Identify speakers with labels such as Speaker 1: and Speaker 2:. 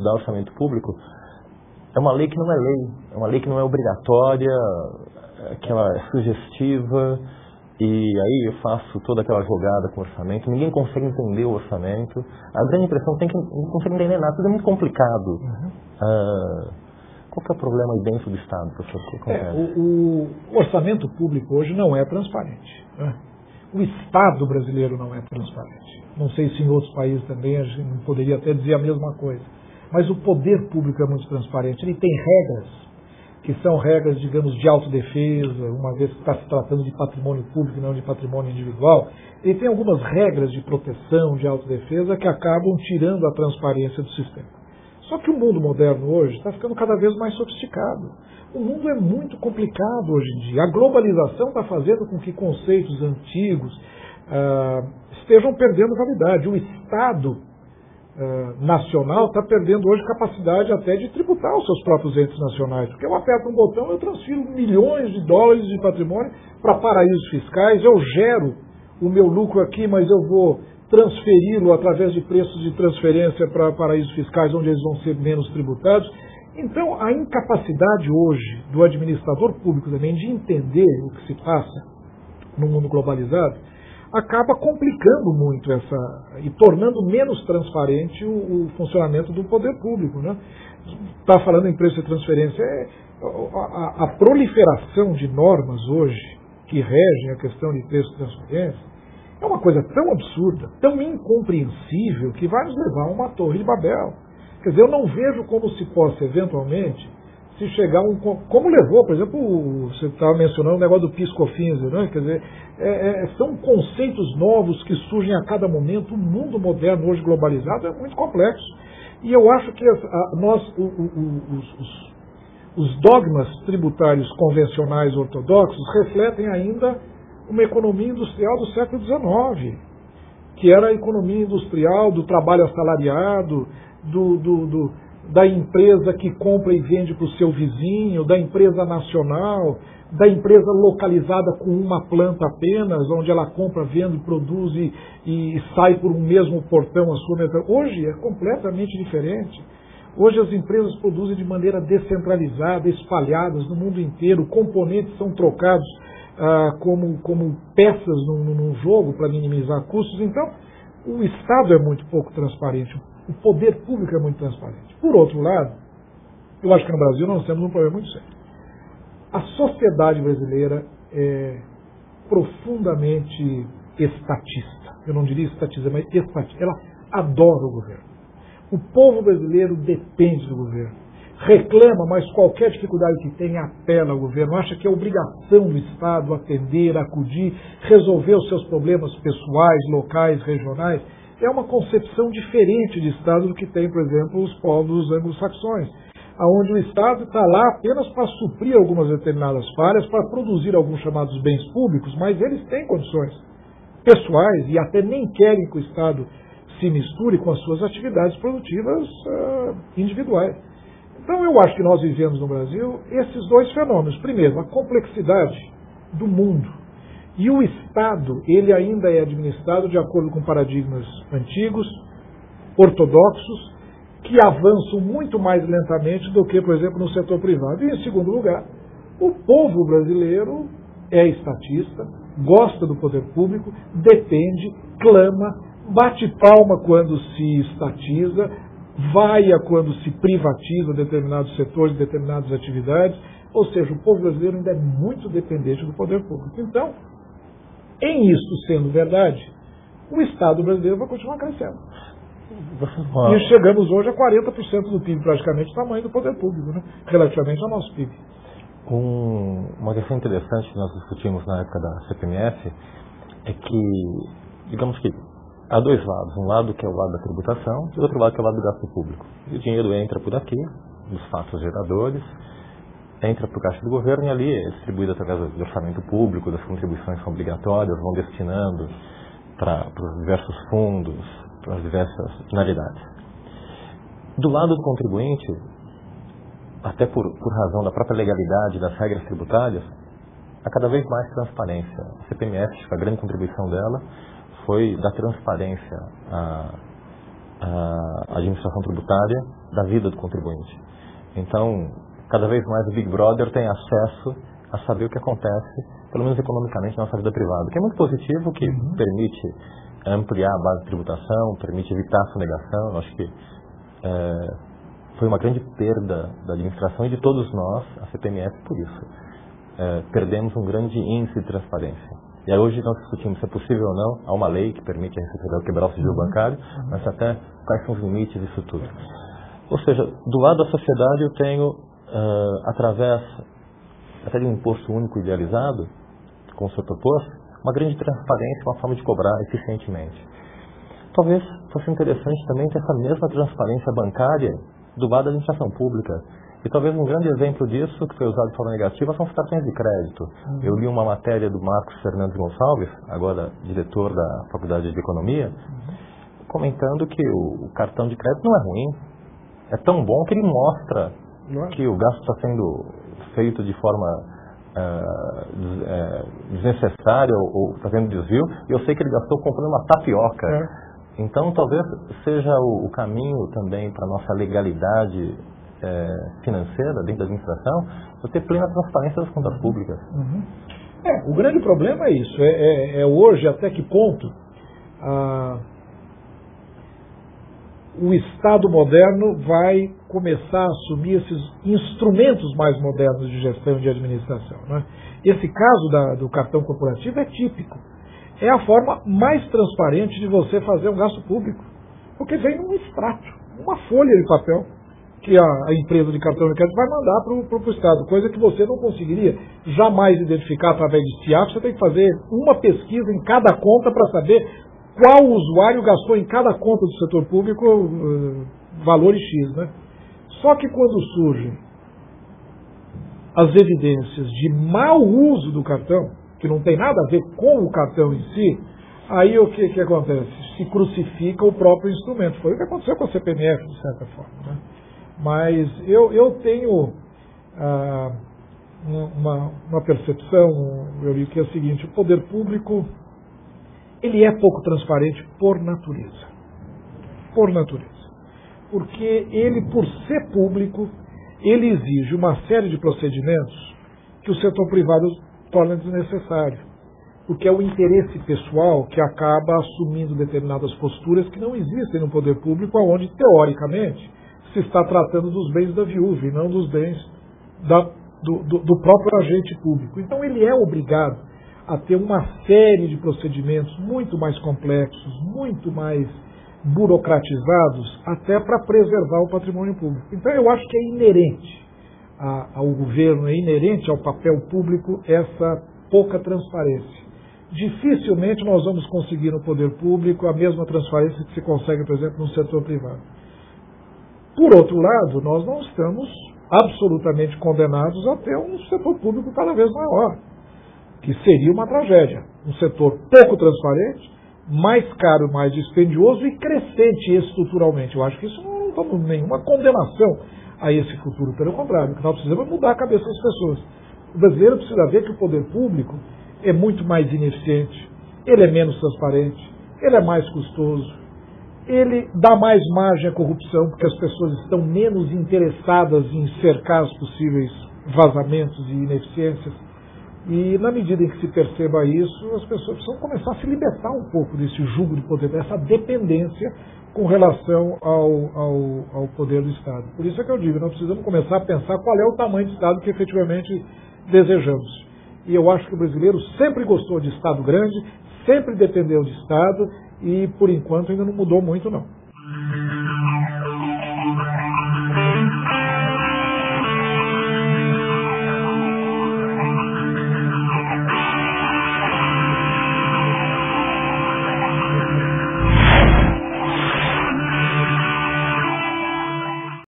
Speaker 1: estudar orçamento público, é uma lei que não é lei, é uma lei que não é obrigatória, que ela é sugestiva, e aí eu faço toda aquela jogada com o orçamento, ninguém consegue entender o orçamento, a grande impressão tem que ninguém consegue entender nada, tudo é muito complicado. Qual que é o problema aí dentro do Estado, professor?
Speaker 2: O orçamento público hoje não é transparente, né? O Estado brasileiro não é transparente. Não sei se em outros países também a gente não poderia até dizer a mesma coisa. Mas o poder público é muito transparente. Ele tem regras, que são regras, digamos, de autodefesa, uma vez que está se tratando de patrimônio público e não de patrimônio individual. Ele tem algumas regras de proteção, de autodefesa, que acabam tirando a transparência do sistema. Só que o mundo moderno hoje está ficando cada vez mais sofisticado. O mundo é muito complicado hoje em dia. A globalização está fazendo com que conceitos antigos estejam perdendo validade. O Estado nacional está perdendo hoje capacidade até de tributar os seus próprios entes nacionais. Porque eu aperto um botão, eu transfiro milhões de dólares de patrimônio para paraísos fiscais, eu gero o meu lucro aqui, mas eu vou transferi-lo através de preços de transferência para paraísos fiscais, onde eles vão ser menos tributados. Então, a incapacidade hoje do administrador público também de entender o que se passa no mundo globalizado acaba complicando muito e tornando menos transparente o funcionamento do poder público, né? Está falando em preço de transferência. A proliferação de normas hoje que regem a questão de preço de transferência é uma coisa tão absurda, tão incompreensível, que vai nos levar a uma torre de Babel. Quer dizer, eu não vejo como se possa, eventualmente, se chegar como levou, por exemplo, você estava mencionando o negócio do PIS/COFINS, né? Quer dizer, são conceitos novos que surgem a cada momento. O mundo moderno, hoje globalizado, é muito complexo. E eu acho que os dogmas tributários convencionais ortodoxos refletem ainda uma economia industrial do século XIX, que era a economia industrial do trabalho assalariado, da empresa que compra e vende para o seu vizinho, da empresa nacional, da empresa localizada com uma planta apenas, onde ela compra, vende, produz e sai por um mesmo portão a sua mercadoria. Hoje é completamente diferente. Hoje as empresas produzem de maneira descentralizada, espalhadas no mundo inteiro, componentes são trocados como peças num jogo para minimizar custos. Então, o Estado é muito pouco transparente, o poder público é muito transparente. Por outro lado, eu acho que no Brasil nós temos um problema muito sério. A sociedade brasileira é profundamente estatista. Eu não diria estatista, mas estatista. Ela adora o governo. O povo brasileiro depende do governo. Reclama, mas qualquer dificuldade que tem, apela ao governo. Acha que é obrigação do Estado atender, acudir, resolver os seus problemas pessoais, locais, regionais. É uma concepção diferente de Estado do que tem, por exemplo, os povos anglo-saxões, onde o Estado está lá apenas para suprir algumas determinadas falhas, para produzir alguns chamados bens públicos, mas eles têm condições pessoais e até nem querem que o Estado se misture com as suas atividades produtivas individuais. Então eu acho que nós vivemos no Brasil esses dois fenômenos. Primeiro, a complexidade do mundo. E o Estado, ele ainda é administrado de acordo com paradigmas antigos, ortodoxos, que avançam muito mais lentamente do que, por exemplo, no setor privado. E, em segundo lugar, o povo brasileiro é estatista, gosta do poder público, depende, clama, bate palma quando se estatiza, vaia quando se privatiza determinados setores, determinadas atividades. Ou seja, o povo brasileiro ainda é muito dependente do poder público. Então, em isso sendo verdade, o Estado brasileiro vai continuar crescendo. E chegamos hoje a 40% do PIB, praticamente, o tamanho do poder público, né? Relativamente ao nosso PIB.
Speaker 1: Uma questão interessante que nós discutimos na época da CPMF é que, digamos que há dois lados. Um lado que é o lado da tributação e outro lado que é o lado do gasto público. E o dinheiro entra por aqui, nos fatos geradores, entra para o caixa do governo e ali é distribuído através do orçamento público, das contribuições são obrigatórias, vão destinando para os diversos fundos, para as diversas finalidades. Do lado do contribuinte, até por razão da própria legalidade das regras tributárias, há cada vez mais transparência. A CPMF, a grande contribuição dela foi dar transparência à administração tributária da vida do contribuinte. Então, cada vez mais o Big Brother tem acesso a saber o que acontece, pelo menos economicamente, na nossa vida privada, que é muito positivo, que permite ampliar a base de tributação, permite evitar a sonegação. Eu acho que foi uma grande perda da administração e de todos nós, a CPMF, por isso. Perdemos um grande índice de transparência. E aí hoje nós discutimos se é possível ou não, há uma lei que permite a Receita Federal quebrar o sigilo bancário, mas até quais são os limites disso tudo. Ou seja, do lado da sociedade eu tenho, através até de um imposto único idealizado, como o senhor propôs, uma grande transparência, uma forma de cobrar eficientemente. Talvez fosse interessante também ter essa mesma transparência bancária do lado da administração pública. E talvez um grande exemplo disso, que foi usado de forma negativa, são os cartões de crédito. Eu li uma matéria do Marcos Fernandes Gonçalves, agora diretor da Faculdade de Economia, comentando que o cartão de crédito não é ruim. É tão bom que ele mostra que o gasto está sendo feito de forma desnecessária ou está tendo desvio. E eu sei que ele gastou comprando uma tapioca. Então talvez seja o caminho também para a nossa legalidade financeira dentro da administração, eu ter plena transparência das contas públicas.
Speaker 2: O grande problema é isso, hoje até que ponto o Estado moderno vai começar a assumir esses instrumentos mais modernos de gestão e de administração, né? Esse caso do cartão corporativo é típico. É a forma mais transparente de você fazer um gasto público, porque vem num extrato, uma folha de papel, que a empresa de cartão de crédito vai mandar para o Estado, coisa que você não conseguiria jamais identificar através de SIAP. Você tem que fazer uma pesquisa em cada conta para saber qual usuário gastou em cada conta do setor público valores X, né? Só que quando surgem as evidências de mau uso do cartão, que não tem nada a ver com o cartão em si, aí o que acontece? Se crucifica o próprio instrumento. Foi o que aconteceu com a CPMF, de certa forma, né? Mas eu tenho uma percepção, que é a seguinte: o poder público ele é pouco transparente por natureza. Por natureza. Porque ele, por ser público, ele exige uma série de procedimentos que o setor privado torna desnecessário. Porque é o interesse pessoal que acaba assumindo determinadas posturas que não existem no poder público, onde, teoricamente, se está tratando dos bens da viúva e não dos bens do próprio agente público. Então ele é obrigado a ter uma série de procedimentos muito mais complexos, muito mais burocratizados, até para preservar o patrimônio público. Então eu acho que é inerente ao governo, é inerente ao papel público essa pouca transparência. Dificilmente nós vamos conseguir no poder público a mesma transparência que se consegue, por exemplo, no setor privado. Por outro lado, nós não estamos absolutamente condenados a ter um setor público cada vez maior, que seria uma tragédia. Um setor pouco transparente, mais caro, mais dispendioso e crescente estruturalmente. Eu acho que isso não estamos nenhuma condenação a esse futuro. Pelo contrário, o que nós precisamos é mudar a cabeça das pessoas. O brasileiro precisa ver que o poder público é muito mais ineficiente, ele é menos transparente, ele é mais custoso, ele dá mais margem à corrupção, porque as pessoas estão menos interessadas em cercar os possíveis vazamentos e ineficiências. E na medida em que se perceba isso, as pessoas precisam começar a se libertar um pouco desse jugo de poder, dessa dependência com relação ao poder do Estado. Por isso é que eu digo, nós precisamos começar a pensar qual é o tamanho de Estado que efetivamente desejamos. E eu acho que o brasileiro sempre gostou de Estado grande, sempre dependeu de Estado e, por enquanto, ainda não mudou muito, não.